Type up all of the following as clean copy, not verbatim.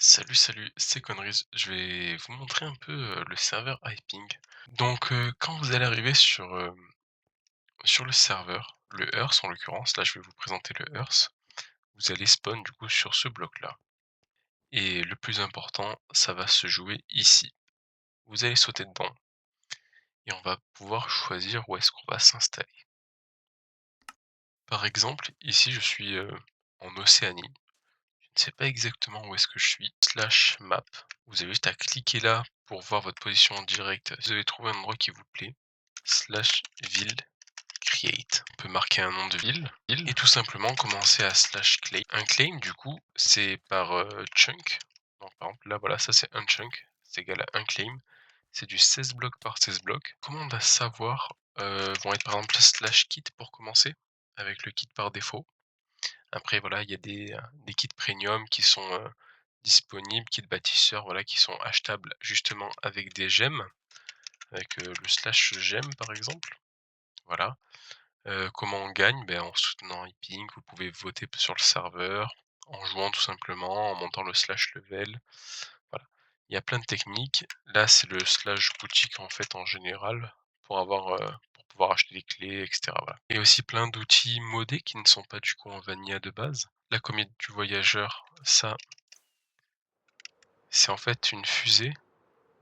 Salut, salut, c'est Conneries. Je vais vous montrer un peu le serveur Hyping. Donc, quand vous allez arriver sur le serveur, le Earth en l'occurrence, là je vais vous présenter le Earth, vous allez spawn du coup sur ce bloc-là. Et le plus important, ça va se jouer ici. Vous allez sauter dedans et on va pouvoir choisir où est-ce qu'on va s'installer. Par exemple, ici je suis en Océanie. Je ne sais pas exactement où est-ce que je suis. Slash map. Vous avez juste à cliquer là pour voir votre position en direct. Vous avez trouvé un endroit qui vous plaît. Slash ville create. On peut marquer un nom de ville et tout simplement commencer à slash claim. Un claim du coup c'est par chunk. Donc par exemple là voilà ça c'est un chunk. C'est égal à un claim. C'est du 16 blocs par 16 blocs. Comment on va savoir vont être par exemple slash kit pour commencer avec le kit par défaut. Après voilà, il y a des kits premium qui sont, disponibles, kits bâtisseurs, voilà, qui sont achetables justement avec des gemmes, avec, le slash gemme par exemple, voilà. Comment on gagne? Ben en soutenant Hyping, vous pouvez voter sur le serveur, en jouant tout simplement, en montant le slash level, voilà. Il y a plein de techniques. Là, c'est le slash boutique en fait en général pour pouvoir acheter des clés et cetera, voilà. Il y a aussi plein d'outils modés qui ne sont pas du coup en vanilla de base. La comète du voyageur, ça, c'est en fait une fusée.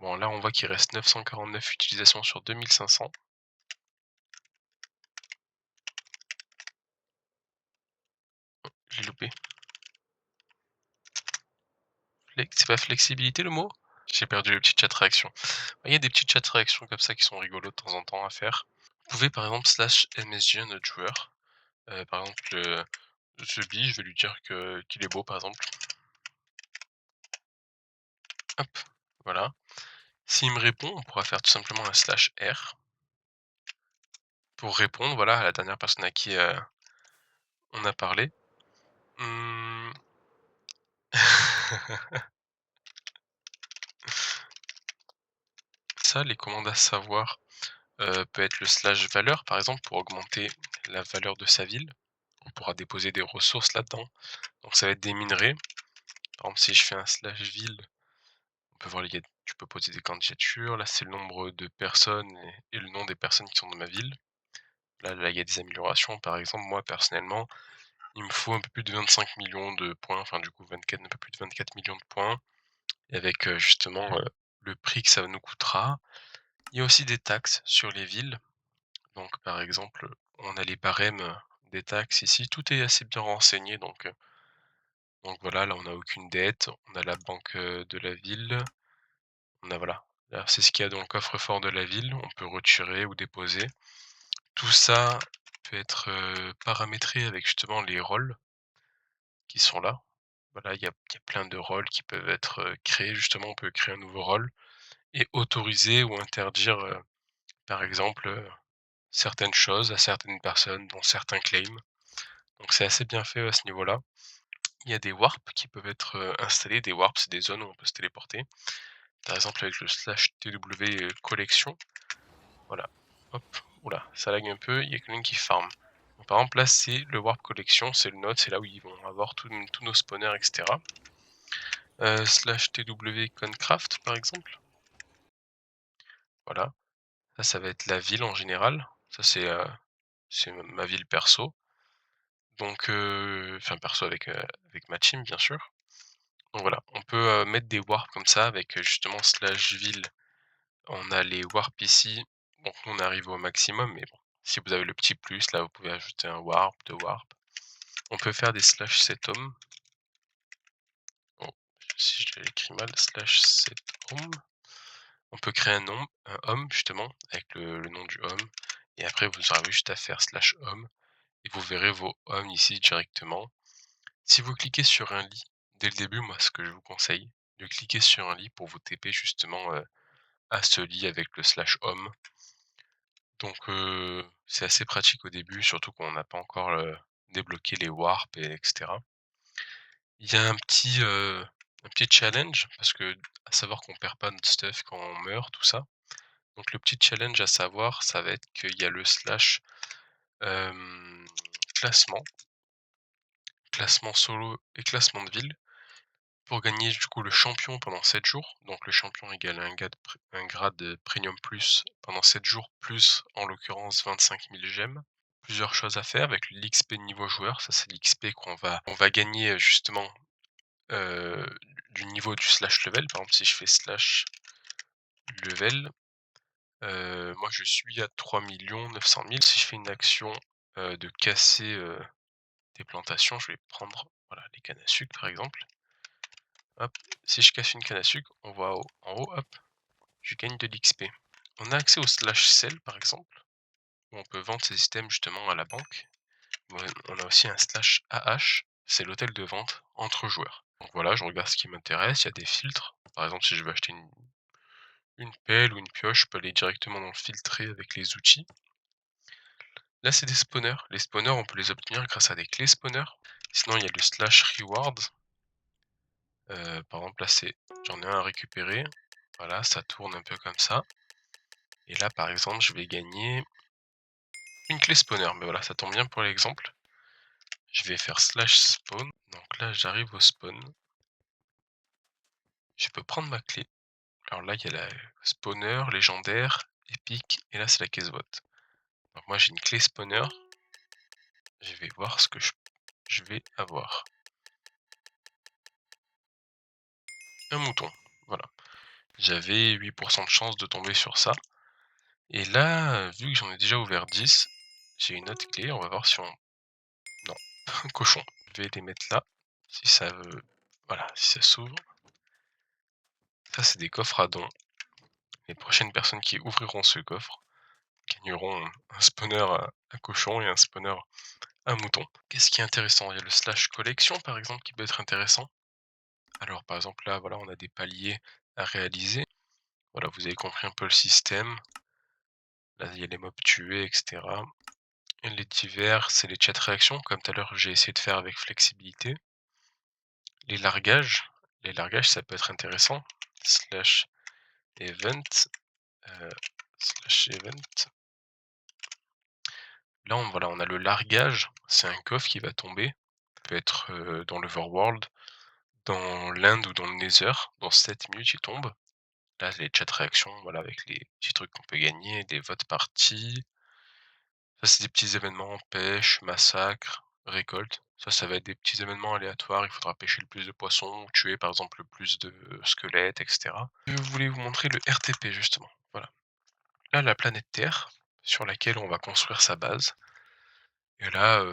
Bon là, on voit qu'il reste 949 utilisations sur 2500. J'ai loupé. C'est pas flexibilité le mot? J'ai perdu le petit chat réaction. Il y a des petites chat réactions comme ça qui sont rigolos de temps en temps à faire. Vous pouvez par exemple slash MSG à notre joueur. Par exemple, The Bee, je vais lui dire qu'il est beau par exemple. Hop, voilà. S'il me répond, on pourra faire tout simplement un slash R pour répondre, voilà, à la dernière personne à qui on a parlé. Mmh. Ça, les commandes à savoir, peut être le slash valeur par exemple pour augmenter la valeur de sa ville. On pourra déposer des ressources là-dedans. Donc ça va être des minerais. Par exemple, si je fais un slash ville, on peut voir tu peux poser des candidatures. Là, c'est le nombre de personnes et le nom des personnes qui sont dans ma ville. Là, il y a des améliorations. Par exemple, moi, personnellement, il me faut un peu plus de 25 millions de points. Enfin, du coup, 24, un peu plus de 24 millions de points. Et avec justement le prix que ça nous coûtera. Il y a aussi des taxes sur les villes. Donc, par exemple, on a les barèmes des taxes ici. Tout est assez bien renseigné. Donc voilà, là, on n'a aucune dette. On a la banque de la ville. On a voilà. Là, c'est ce qu'il y a dans le coffre-fort de la ville. On peut retirer ou déposer. Tout ça peut être paramétré avec justement les rôles qui sont là. Voilà, il y a plein de rôles qui peuvent être créés. Justement, on peut créer un nouveau rôle et autoriser ou interdire, par exemple, certaines choses à certaines personnes, dont certains claims. Donc c'est assez bien fait à ce niveau-là. Il y a des warps qui peuvent être installés. Des warps, c'est des zones où on peut se téléporter. Par exemple, avec le slash TW collection. Voilà. Hop. Oula, ça lag un peu. Il y a quelqu'un qui farm. Donc, par exemple, là, c'est le warp collection. C'est le node. C'est là où ils vont avoir tous nos spawners, etc. Slash TW concraft, par exemple. Voilà. Ça va être la ville en général. Ça, c'est ma ville perso. Donc, enfin perso avec ma team, bien sûr. Donc voilà, on peut, mettre des warps comme ça avec, justement slash ville. On a les warps ici, donc nous on arrive au maximum, mais bon, si vous avez le petit plus, là, vous pouvez ajouter un warp, 2 warp. On peut faire des slash set home. Oh, si je l'écris mal, slash set home. On peut créer un home justement avec le nom du home et après vous aurez juste à faire slash home et vous verrez vos homes ici directement. Si vous cliquez sur un lit dès le début, moi ce que je vous conseille, de cliquer sur un lit pour vous TP justement, à ce lit avec le slash home. Donc c'est assez pratique au début, surtout qu'on n'a pas encore, débloqué les warps et etc. Il y a un petit challenge parce que à savoir qu'on perd pas notre stuff quand on meurt, tout ça. Donc le petit challenge à savoir, ça va être qu'il y a le slash, hem, classement, classement solo et classement de ville. Pour gagner du coup le champion pendant 7 jours, donc le champion égale un grade premium plus pendant 7 jours, plus en l'occurrence 25 000 gemmes. Plusieurs choses à faire avec l'XP niveau joueur, ça c'est l'XP qu'on va gagner, justement, heu, du niveau du slash level. Par exemple, si je fais slash level, moi je suis à 3 900 000. Si je fais une action, de casser, des plantations, je vais prendre, voilà, les cannes à sucre par exemple. Hop, si je casse une canne à sucre, on va en haut, hop, je gagne de l'XP. On a accès au slash sell par exemple, où on peut vendre ses items justement à la banque. Ouais, on a aussi un slash AH, c'est l'hôtel de vente entre joueurs. Donc voilà, je regarde ce qui m'intéresse, il y a des filtres. Par exemple, si je veux acheter une pelle ou une pioche, je peux aller directement dans le filtrer avec les outils. Là, c'est des spawners. Les spawners, on peut les obtenir grâce à des clés spawners. Sinon, il y a le slash reward. Par exemple, là, j'en ai un à récupérer. Voilà, ça tourne un peu comme ça. Et là, par exemple, je vais gagner une clé spawner. Mais voilà, ça tombe bien pour l'exemple. Je vais faire slash spawn. Donc là, j'arrive au spawn. Je peux prendre ma clé. Alors là, il y a la spawner, légendaire, épique, et là, c'est la caisse vote. Donc moi, j'ai une clé spawner. Je vais voir ce que je vais avoir. Un mouton. Voilà. J'avais 8% de chance de tomber sur ça. Et là, vu que j'en ai déjà ouvert 10, j'ai une autre clé. On va voir si on... Non, un cochon. Je vais les mettre là. Si ça veut... Voilà, si ça s'ouvre. Ça, c'est des coffres à dons. Les prochaines personnes qui ouvriront ce coffre gagneront un spawner à cochon et un spawner à mouton. Qu'est-ce qui est intéressant? Il y a le slash collection par exemple qui peut être intéressant. Alors par exemple là, voilà, on a des paliers à réaliser. Voilà, vous avez compris un peu le système. Là, il y a les mobs tués, etc. Et les divers, c'est les chat réactions, comme tout à l'heure j'ai essayé de faire avec flexibilité. Les largages. Les largages, ça peut être intéressant. Slash event. Slash event. Là, voilà, on a le largage. C'est un coffre qui va tomber. Ça peut être dans l'Overworld, dans l'Inde ou dans le Nether. Dans 7 minutes, il tombe. Là, les chat réactions, voilà, avec les petits trucs qu'on peut gagner, des votes parties. Ça, c'est des petits événements, pêche, massacre, récolte. Ça va être des petits événements aléatoires. Il faudra pêcher le plus de poissons, ou tuer par exemple le plus de squelettes, etc. Je voulais vous montrer le RTP justement. Voilà. Là, la planète Terre, sur laquelle on va construire sa base. Et là,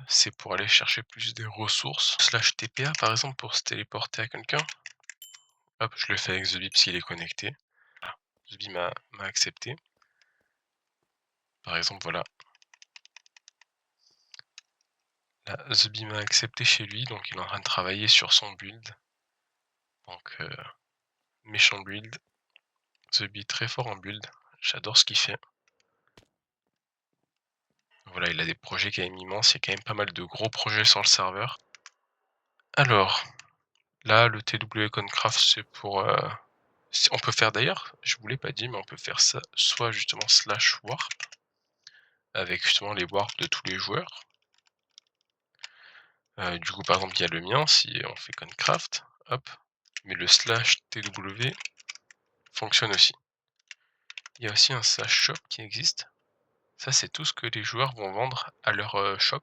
c'est pour aller chercher plus des ressources. Slash TPA par exemple pour se téléporter à quelqu'un. Hop, je le fais avec TheBee parce qu'il est connecté. Voilà. TheBee m'a accepté. Par exemple, voilà. Là, TheBee m'a accepté chez lui, donc il est en train de travailler sur son build. Donc, méchant build. TheBee très fort en build. J'adore ce qu'il fait. Voilà, il a des projets quand même immenses. Il y a quand même pas mal de gros projets sur le serveur. Alors, là, le TW Concraft, c'est pour... on peut faire d'ailleurs, je vous l'ai pas dit, mais on peut faire ça soit justement slash warp, avec justement les warps de tous les joueurs. Du coup, par exemple, il y a le mien, si on fait concraft, hop, mais le slash TW fonctionne aussi. Il y a aussi un slash shop qui existe. Ça, c'est tout ce que les joueurs vont vendre à leur shop.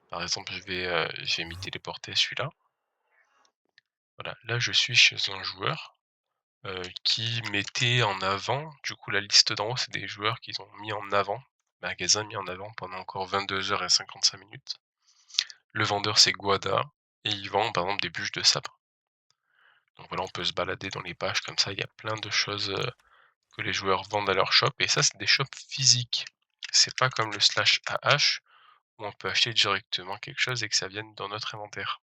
Par exemple, je vais m'y téléporter celui-là. Voilà, là je suis chez un joueur qui mettait en avant, du coup la liste d'en haut, c'est des joueurs qu'ils ont mis en avant, magasin mis en avant pendant encore 22 h et 55 minutes. Le vendeur c'est Guada, et il vend par exemple des bûches de sapin. Donc voilà, on peut se balader dans les pages comme ça, il y a plein de choses que les joueurs vendent à leur shop, et ça c'est des shops physiques. C'est pas comme le slash AH, où on peut acheter directement quelque chose et que ça vienne dans notre inventaire.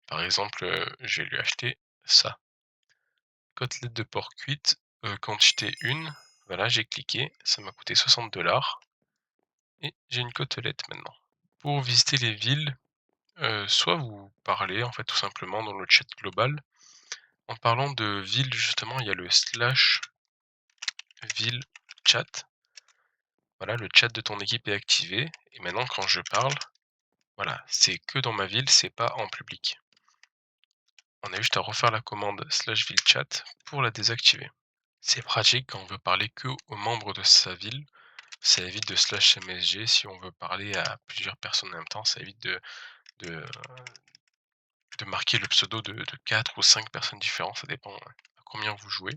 Par exemple, je vais lui acheter ça. Côtelette de porc cuite, quantité 1. Voilà, j'ai cliqué, ça m'a coûté 60 $ et j'ai une côtelette maintenant. Pour visiter les villes, soit vous parlez en fait tout simplement dans le chat global. En parlant de ville justement, il y a le slash ville chat. Voilà, le chat de ton équipe est activé et maintenant quand je parle, voilà, c'est que dans ma ville, c'est pas en public. on a juste à refaire la commande slash ville chat pour la désactiver. C'est pratique quand on veut parler que aux membres de sa ville. Ça évite de slash MSG si on veut parler à plusieurs personnes en même temps. Ça évite de, de marquer le pseudo de 4 ou 5 personnes différentes. Ça dépend à combien vous jouez.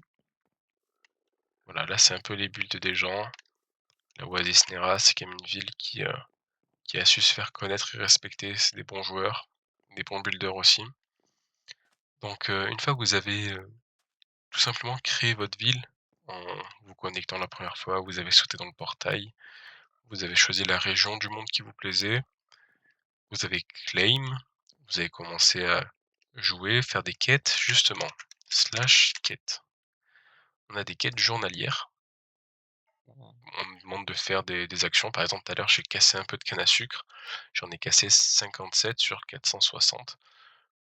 Voilà, là c'est un peu les builds des gens. La Oasis Nera, c'est quand même une ville qui a su se faire connaître et respecter. C'est des bons joueurs, des bons builders aussi. Donc une fois que vous avez tout simplement créé votre ville en vous connectant la première fois, vous avez sauté dans le portail, vous avez choisi la région du monde qui vous plaisait, vous avez claim, vous avez commencé à jouer, faire des quêtes, justement, slash quête. On a des quêtes journalières où on me demande de faire des actions. Par exemple, tout à l'heure, j'ai cassé un peu de canne à sucre. J'en ai cassé 57 sur 460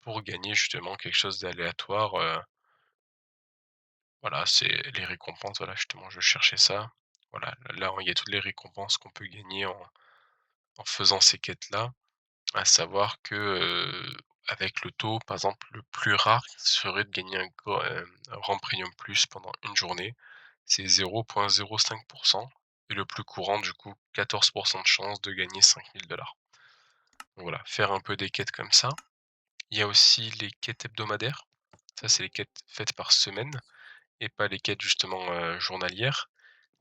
pour gagner justement quelque chose d'aléatoire. Voilà, c'est les récompenses. Voilà, justement, je cherchais ça. Voilà, là, il y a toutes les récompenses qu'on peut gagner en faisant ces quêtes-là. À savoir que, avec le taux, par exemple, le plus rare serait de gagner un rang premium plus pendant une journée. C'est 0,05 et le plus courant, du coup, 14 de chance de gagner 5 000 $. Donc voilà, faire un peu des quêtes comme ça. Il y a aussi les quêtes hebdomadaires. Ça, c'est les quêtes faites par semaine et pas les quêtes justement, journalières.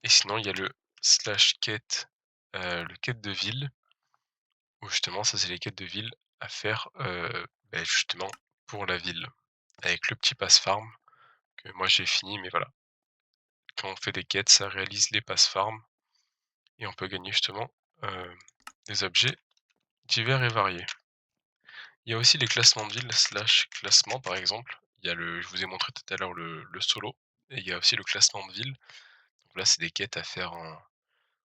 Et sinon, il y a le slash quête, le quête de ville où justement ça, c'est les quêtes de ville à faire, justement pour la ville. Avec le petit pass farm que moi j'ai fini, mais voilà. Quand on fait des quêtes, ça réalise les pass farm et on peut gagner justement, heu, des objets divers et variés. Il y a aussi les classements de ville slash classement par exemple. Il y a je vous ai montré tout à l'heure le solo et il y a aussi le classement de ville. Donc là, c'est des quêtes à faire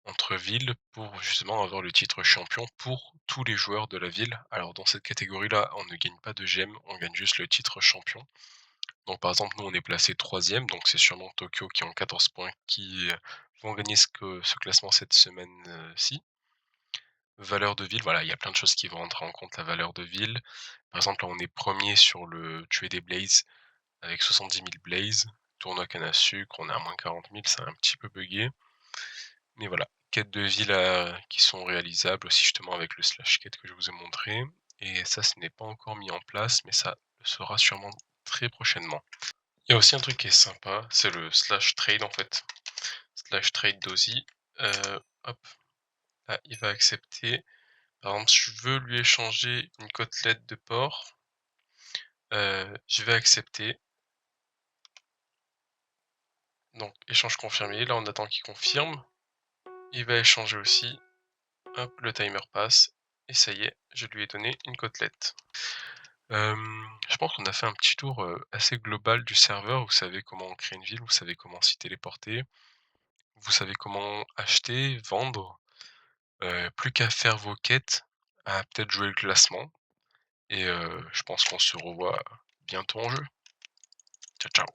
entre villes pour justement avoir le titre champion pour tous les joueurs de la ville. Alors dans cette catégorie-là, on ne gagne pas de gemmes, on gagne juste le titre champion. Donc par exemple, nous on est placé troisième, donc c'est sûrement Tokyo qui ont 14 points qui vont gagner ce classement cette semaine-ci. Valeur de ville, voilà, il y a plein de choses qui vont entrer en compte, la valeur de ville. Par exemple, là on est premier sur le tuer des blazes avec 70 000 blazes. Tournoi canne à sucre, on est à moins 40 000, c'est un petit peu buggé. Mais voilà, quêtes de ville qui sont réalisables aussi justement avec le slash quête que je vous ai montré. Et ça, ce n'est pas encore mis en place, mais ça le sera sûrement très prochainement. Il y a aussi un truc qui est sympa, c'est le slash trade en fait. Slash trade d'Ozzy. Hop, là, il va accepter. Par exemple, si je veux lui échanger une côtelette de porc, je vais accepter. Donc, échange confirmé. Là, on attend qu'il confirme. Il va échanger aussi. Hop, le timer passe. Et ça y est, je lui ai donné une côtelette. Je pense qu'on a fait un petit tour assez global du serveur. Vous savez comment créer une ville, vous savez comment s'y téléporter, vous savez comment acheter, vendre. Plus qu'à faire vos quêtes, à peut-être jouer le classement et je pense qu'on se revoit bientôt en jeu. Ciao, ciao.